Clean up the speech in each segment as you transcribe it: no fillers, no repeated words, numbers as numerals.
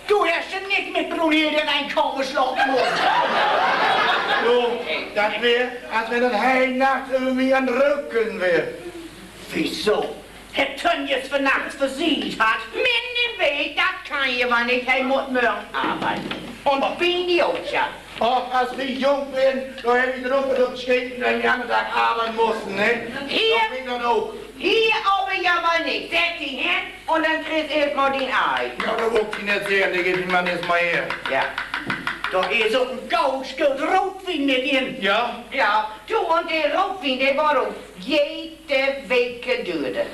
Du hast ja nicht mit Brunhilde reinkommen schlagen muss. Du, das wäre, als wenn das hele Nacht über mir an den Rücken wäre. Wieso? Herr Tönnies für nachts versiegelt hat. Min Weg, das kann ich aber nicht. Er muss morgen arbeiten. Und bin die auch ja. Ach, als wir jung bin, da hätte ich drauf geschrieben, dass wir am Tag arbeiten mussten, ne? Hier. Doch bin dann auch. Hier aber ja mal nicht. Setz dich hin und dann kriegst du erstmal den Ei. Ja, da wollte ich nicht sehen, da geht die Mann jetzt mal her. Ja. Da ist auch ein Goldstück Rotwein nicht in. Ja? Ja. Du, und der Rotwein, der war auch jede Woche geduldet.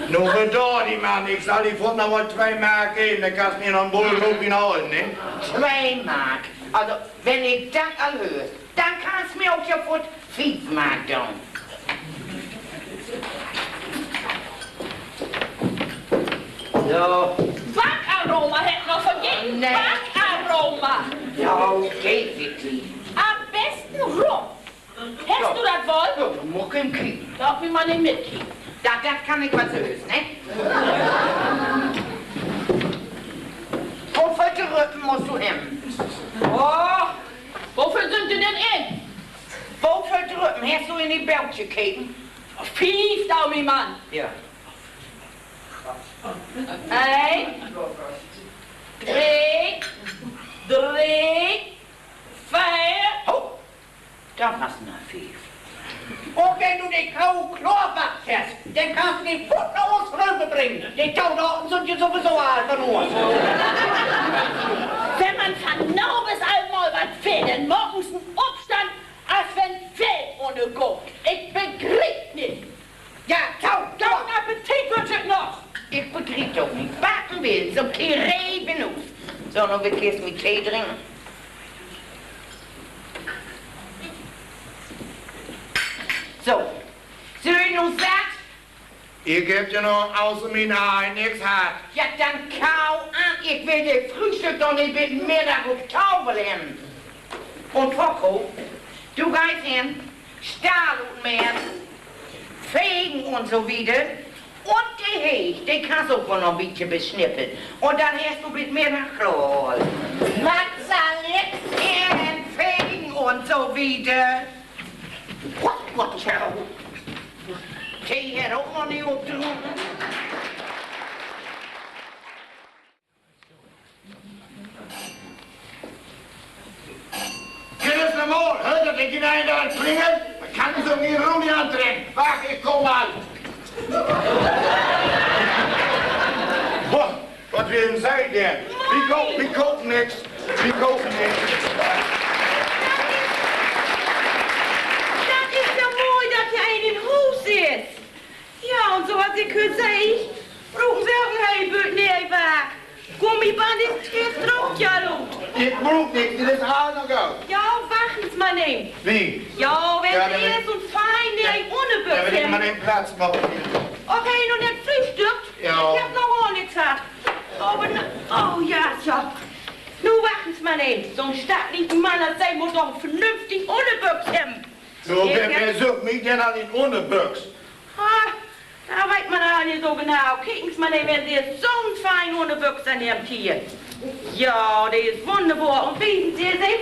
Nur für da, die Mann, ich sag, ich wollte noch mal 2 Mark geben, dann kannst du mir noch einen Bull holen, ne? 2 Mark. Also, wenn ich das anhöre, dann kannst du mir auch ja für 5 Mark tun. So. Backaroma hätte noch von jedem. Nee. Backaroma. Ja, geht wirklich. Am besten rum. Hast du das wohl? Ja, du musst im Krieg. Darf ich mal nicht mitkriegen. Das kann ich Französisch, ne? Und für die Rücken musst du hin. Oh, wofür sind die denn in? Wofür die Rücken? Hast du in die Bältchen gekeken? Fief, Daumi, Mann. Ja. 1, 3, 4. Oh, da passt noch viel. Und wenn du den Kau Chlorwachs hast, dann kannst du den Futter aus Röme bringen. Die Taudaten sind ja sowieso alt verloren. Wenn man vernaubes einmal was fehlt, dann morgens ein Obstand, als wenn Fell ohne Guck. Ich begrieb nicht. Ja, Guten Appetit wünsche ich noch. Ich begrieb doch nicht. Backen will, so Kirei benutzt. So, noch wir Kirsten mit Tee trinken. So, nun sagt, Ihr gebt ja noch außer mir ein, nix hat. ja dann kau an, ich will dir Frühstück doch nicht bis Mittag auf Taubel hin. Und Focko, du gehst hin, Stahl und mehr, Fegen und so wieder. Und die Hecht, die kannst du auch noch ein bisschen beschnippeln. Und dann hast du bis Mittag klar. Matzalik, Ehren, Fegen und so wieder. What, ciao. Tee hat auch noch nicht aufgetrunken. Kennis de Moor, hört dat ik in een daar klingel? Dan kan ze niet roem niet aantrekken. Wacht, ik kom al. Wat willen zij denn? Wie koopt niks? Wie koopt niks? Das ist ja mooi dat je in het huis is. Ja, und so was ich gesagt, brauchen Sie auch ein Heilbüt nebenbei. Gummiband ist gestrockt, ja, Lot. Ik broek niks, dit is haar nog ook. Ja, wachten Sie mal nicht. Wie? Ja, wenn Ja, Sie dann- erst und fein nicht ohne Ja, wil ik maar Böckchen. een plaats maken. Okay, nun nicht frühstückt. Ja. Ich hab noch auch nichts gehabt. Aber, oh ja, ja. Nun warten Sie mal nicht. So ein stattlicher Mann als Sie muss doch vernünftig ohne Böckchen. Zo, wer zoekt mij dan al in onderbuks? Ah, da weiß man ja nicht so genau. Kicken Sie mal nicht, wenn Sie jetzt so ein fein ohne Böckchen an Ihrem Tier. Ja, der ist wunderbar. Und wissen Sie sich,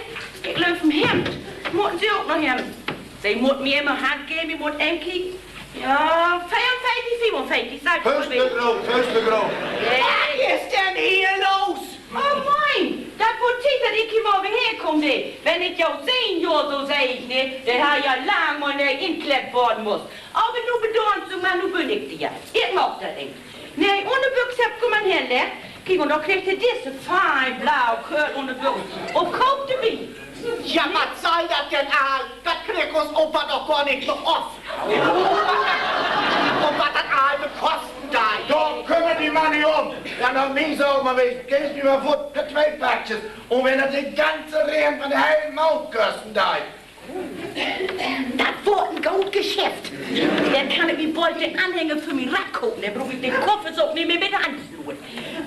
ich löse ein Hemd. Müssen Sie auch noch Hemd. Sie müssen mir immer Hand geben, ich muss kicken. Ja, 54, 57, sag ich mal. Fuste groot. Was ist denn hier los? Oh mein, das Boutique, das ich hier morgen herkomme, wenn ich ja 10 Jahre so sehe ich nicht, der hat ja lang mal nicht inkleppt worden muss. Aber nu bedauern Sie mal, nu bin ich dir. Ich mag das nicht. Nee, ohne Büchse kann man her, ne? Kijk, und da kriegt ihr diese fein blau Kurt ohne Büchse. Und kauft ihr mich. Ja, was soll das denn all? Das kriegt uns Opa doch gar nicht so oft. Und was das all bekosten da? Doch, kümmert die man nicht um. Dan nog niet zomaar wees. Geef nu maar voor de 2 pakjes. En wenn het de ganze Regen van de hele Mautkosten daait. Das wird ein Goldgeschäft. Der kann ich wie bald den Anhänger für mich rausgucken. Der brauche ich den Koffer so nicht mehr mit der Hand zu tun.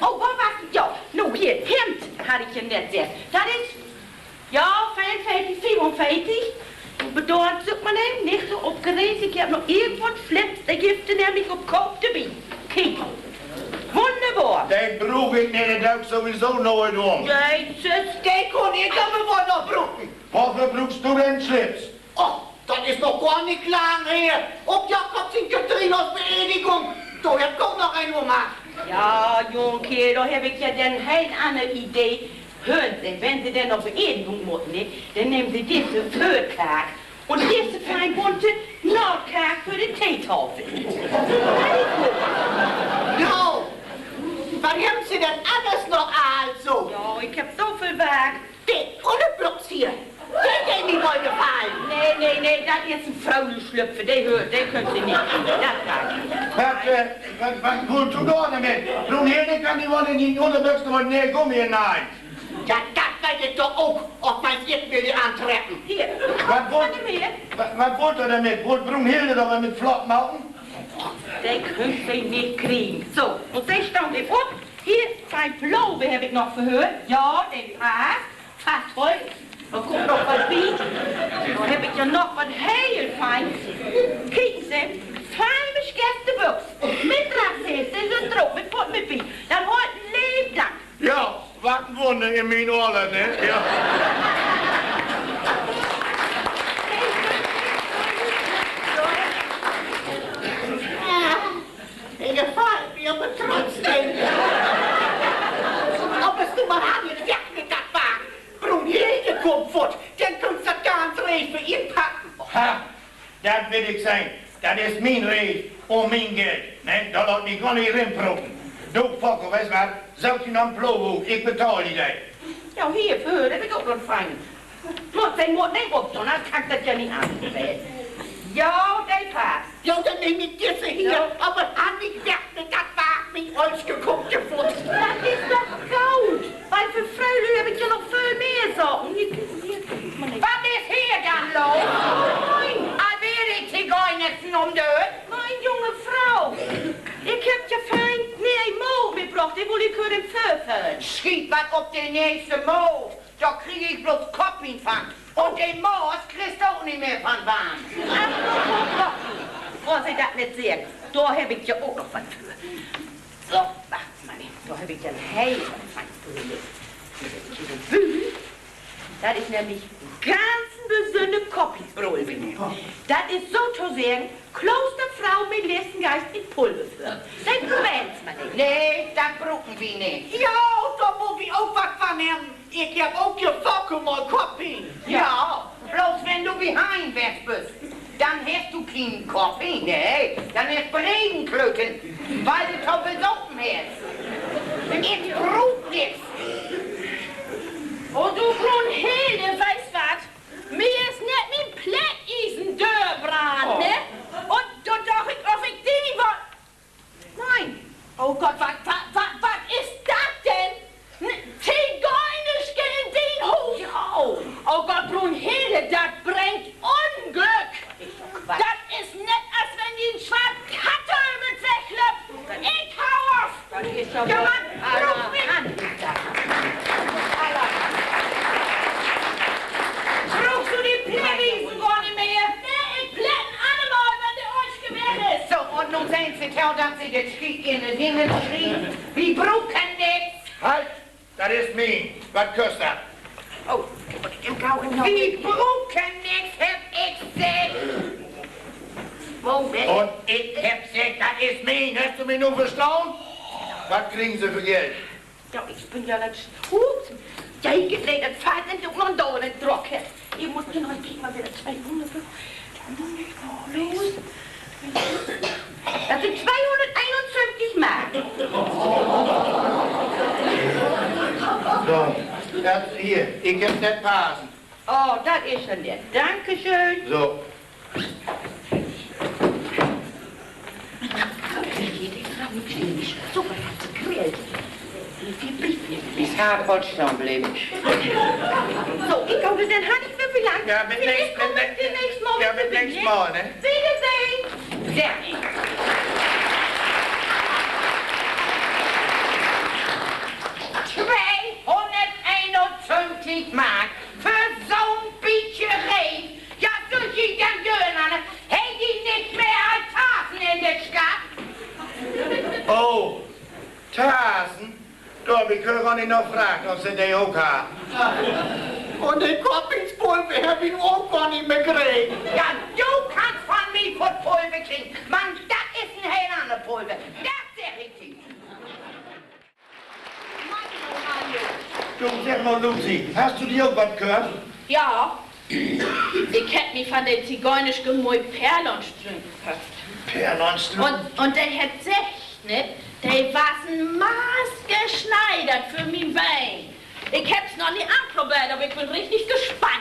Oh, was? Ja, nun hier, Hemd hatte ich ja nicht sehr. Das ist, ja, 54, 57. Und bedeutet, sagt man eben, nicht so aufgeregt. Ich habe noch irgendwas Flips, der Gifte nämlich auf Kopf dabei. Kiek, brug ik niet, dat doe ik sowieso nooit om. Jezus. Die kon ik dan wel nog broeken. Waarvoor broekst du denn slips? Oh, dat is nog gar niet lang her. Op Jacobs en Katrina's beerdigung. Toen heb ik ook nog een gemaakt. Ja, jongekeer, dan heb ik ja een heel ander idee. Hören Sie, wenn Sie denn auf Beerdigung müssen, ne, dann nehmen Sie diese Förkaak und diese fein bunte Nordkaak für die Teetafel. Nou, wat hebben ze dan anders nog also? Ja, ich hab so viel Werk. Die Unterblocks hier. Die deed niet mooi gefallen. Nee, das ist ein Frauenschlüpfer, den können Sie nicht. Das kann ich. Wat voelt du da damit? Brunhilde kan die wel in die onderbuksen maar nee, kom hier nein. Ja, dat weet ik toch ook. Of mijn zit wil je aantrekken. Hier, Wat kann ich mir? wat voelt er damit? Voelt Brunhilde doch met vlot machen? Den können Sie nicht kriegen. So, und Sie stehen Sie vor. Hier, mein Plobe habe ich noch verhört. Ja, den Pass. Fast voll. Da kommt noch was bei. Da habe ich ja noch was heel fein. Kieken Sie, feine Gästebüchs. Mit Rasshäste, so drauf, mit Pott, mit Bi. Dann heute ein Leben lang. Ja, wat een wonder in mijn oren, hè? Ja. Ik gefällt mir aber trotzdem. Ob es du mal an jetzt weg mit dat war. Brunhilde kommt fort. Dann kannst du das ganz recht für ihn packen. Ha, dat wil ik zijn. Dat is mijn recht om mijn geld. Nee, dat laat ik gewoon niet inproppen. Doe fokkel, weet wat? Zout je nog een ploeghoek, ik betaal die dat. Ja, hier, verhört habe ich auch noch fein. Muss den Mund nicht rupfen, dann kann das ja nicht an. Ja, der Pass. Ja, dann nehm ich diese hier. Ja. Aber an mich weg mit dat war mit euch geguckt gefunden. Das ist doch gut. Weil für Fröhlich habe ich ja noch viel mehr Sorgen. Was ist hier dann los? Nein, Als wäre ich Zigeunersen um dort. meine junge Frau. Ich hab ja fein mehr Mo mitgebracht, die wollte ich können verfällen. Schiet was auf den nächsten Mond. Da krieg ich bloß Kopfinfang. Und den Moos kriegst du auch nicht mehr von warm. Was ich das nicht sehen, da hab ich ja auch noch was für. So, warte mal, da hab ich ja ein Heil von Bühne. Das ist nämlich ganz besondere Koppisbrüll. Das ist so zu sagen, Klosterfrau mit Lesengeist in Pulver führen. Das quält's man nicht. Nee, das brauchen wir nicht. Ja, da muss ich auch was von haben. Ich hab auch gefockelt mal Kopien. Ja, bloß wenn du heim weg bist, dann hast du keinen Kaffee, nee, dann hast du Regenklöten, weil du so besoffen hast. Ich brauch nichts. Und du Brunhilde, weißt was? Mir ist nicht mit Plättisen Dörrbrand, ne? Und du doch auf ich die was. Nein. Oh Gott, was ist das denn? Zigeunisch in den Hut. Ja. Oh Gott, Brunhilde, das bringt Unglück. Das ist nicht, als wenn die einen schwarzen Katter mit weglöpft. Ich hau auf. Das ist ja Mann, ruf mich an. Brauchst du die Plättisen gar nicht mehr? Nee, ich plätten alle mal, wenn der euch gewählt ist. So, und nun sehen Sie tell, dass Sie den Schied in den Himmel schrieben. Wir brauchen nichts. Halt, dat is mijn. Wat kost dat? Oh, im Gauchen noch. Wir brauchen nichts, hab ich gesagt. Moment. Und ich hab gesagt, dat is mijn. Hast du mich nun verstanden? Was kriegen Sie für Geld? Ja, ich bin ja nicht gut. Ja, ich gedreht, das Fahrt sind doch noch da nicht trocken. Ich muss genau, ich krieg mal wieder 200. Los. Das sind 251 Mark. So, dat, hier, ik heb net pasen. Oh, das ist schon nett. Dankeschön. Zo. Super, hat sie grillt. Wie viel Briefe? Bis hart Holstein bleiben. So, ich glaube, dann habe ich für wie lange? Ja, mit nächst Mal. Ja, mit nächst Mal, ne? Wiedersehen. Sehr gut. 251 Mark für zo'n beetje reet. Ja, dus je dan deuren aan het. Heet die niks meer uit Tasen in de stad? Oh, Tasen? Da hab ich gar nicht noch gefragt, ob sie die auch haben. Und die Koppingspulver hab ich auch gar nicht mehr gekriegt. Ja, du kannst von mir von Pulver kriegen. Mann, das ist ein hellander Pulver. Das ist richtig. Du, sag mal, Lucy, hast du dir auch was gehört? Ja, ich hätt mich von den zigeunisch gemäht Perlenstrümpfen gekauft. Perlenstrümpfen? Und der hat gesagt, ne, der war ein maßgeschneidert für mein Bein. Ich hab's noch nie anprobiert, aber ich bin richtig gespannt.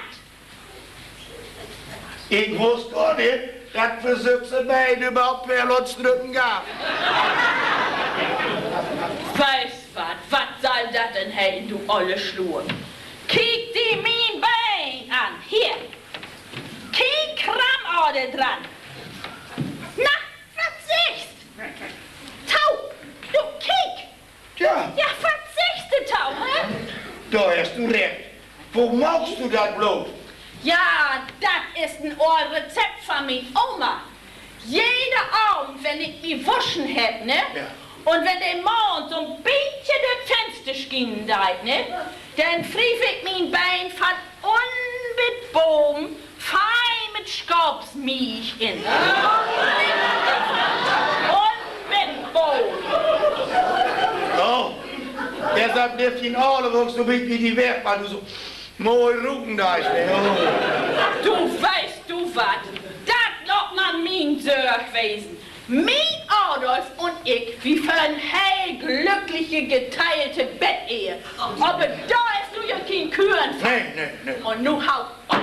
Ich wusste auch nicht, dass für solche Beine überhaupt Perlenstrümpfen gab. Weißt was soll das denn heißen, du olle Schlur? Kiek dir mein Bein an, hier. Kein Kramorte dran. Na, was siehst? Tau, du kiek. Tja, Ja, was siehst du, Tau, hä? da hast du recht. Wo machst du das bloß? Ja, das ist ein Rezept von mir Oma. Jede Abend, wenn ich mich waschen hätte, ne? Ja. Und wenn der Mond so ein bisschen das Fenster schien, ne? Dann frief ich mein Bein von unbit Boom, fein mit Staubsmilch in. Unbit Boom. Oh, deshalb dürft ihn alle wuchs so big wie die Werk, weil du so mooi ruken da ist. Ne? Oh. Du weißt du was? Das noch mal mein Söhr gewesen. Mein Adolf und ich, wie für ein heil glückliche geteilte Bettehe. Aber da ist du ja kein Kühen. Nee. Und nu haut auf.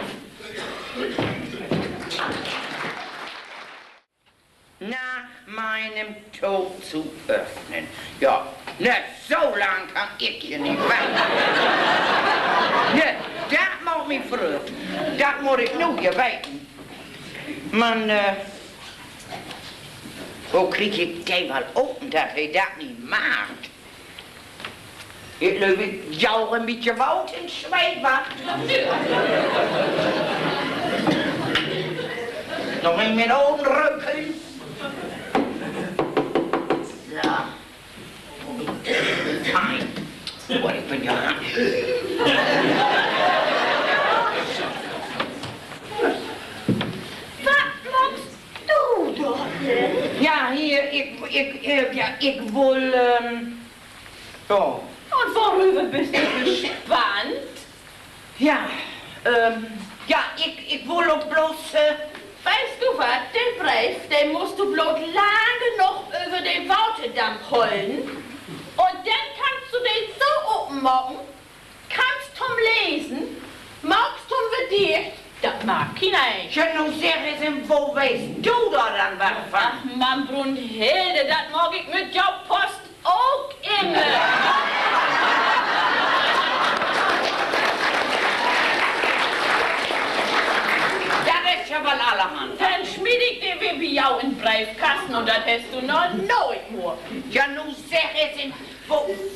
Nach meinem Tod zu öffnen. Ja, ne, so lang kann ich hier nicht warten. Ne, das macht mich verrückt. Das muss ich nur geweten. Man, wo krieg ich den mal open, dass er das nicht macht? Ich löwe jou een beetje woud in Schweiber. Nog een met ogen rukken. Zo. Fijn. Wat ik ben ja. Was machst du dort denn? Ja, hier, ik wil, oh. Und worüber bist du gespannt? Ja, ik wil ook bloß, Weißt du was, den Brief, den musst du bloß lange noch über den Wautedamm holen. Und dann kannst du den so oben machen, kannst zum Lesen, magst zum Verdicht, das mag hinein. je nou zeggen, wo weißt du da dann was Ach, von? Mann, Brunhilde, das mag ich mit Jobpost auch immer. Das ist ja wohl allerhand. Dann schmied ich dir wie Jau in Briefkasten und das hast du noch nooit mehr. Ja, nu zeg eens,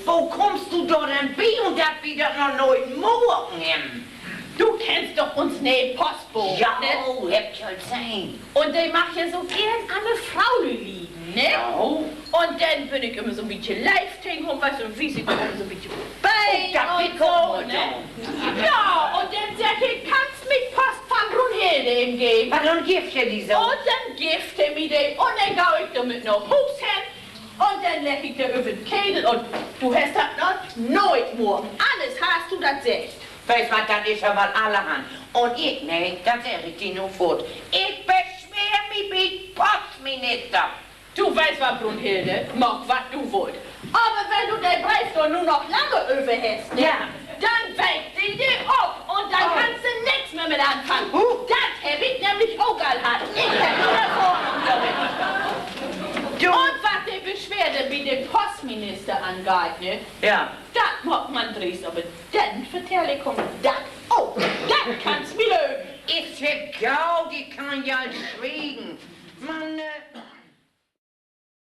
wo kommst du da denn bei und dat wieder noch nooit morgen? Du kennst doch uns ne Postbote, Ja, ne? hebt je zijn. Und der macht ja so gern alle Frauen lieben, ne? Ja. Und dann bin ich immer so ein bisschen live-ting rum, weißt du, wie sie kommen, so ein bisschen Bein das und wird so, kommen, ne? Ja, und dann sag ich, kannst mich Post von Brunhilde ihm geben? Maar dan geef je die zo. Und dann gibt er mir den und dann gau ich damit noch Hus hin und dann leg ich dir über den Kädel und du hast das noch nooit mehr. Alles hast du das echt. Weet wat, dat is er wel allerhand. En ik, nee, dat zeg ik je nu voort. Ik beschwer mich bij Postminister. Du weißt was, Brunhilde, mach was du wollt. Aber wenn du den Brief doch nur noch lange über hast, ne? Ja. Dann weigt sie dir ab und dann Oh. kannst du nichts mehr mit anfangen. Huh. Das hab ich nämlich auch gehabt. Ich hab nur Erfahrung damit. Und was die Beschwerde wie den Postminister angeht, ne? Ja. Das mag man dries, aber dann vertell ich das. Oh, das kannst mir lögen. Ik zeg jou, die kan je al schweigen. Man,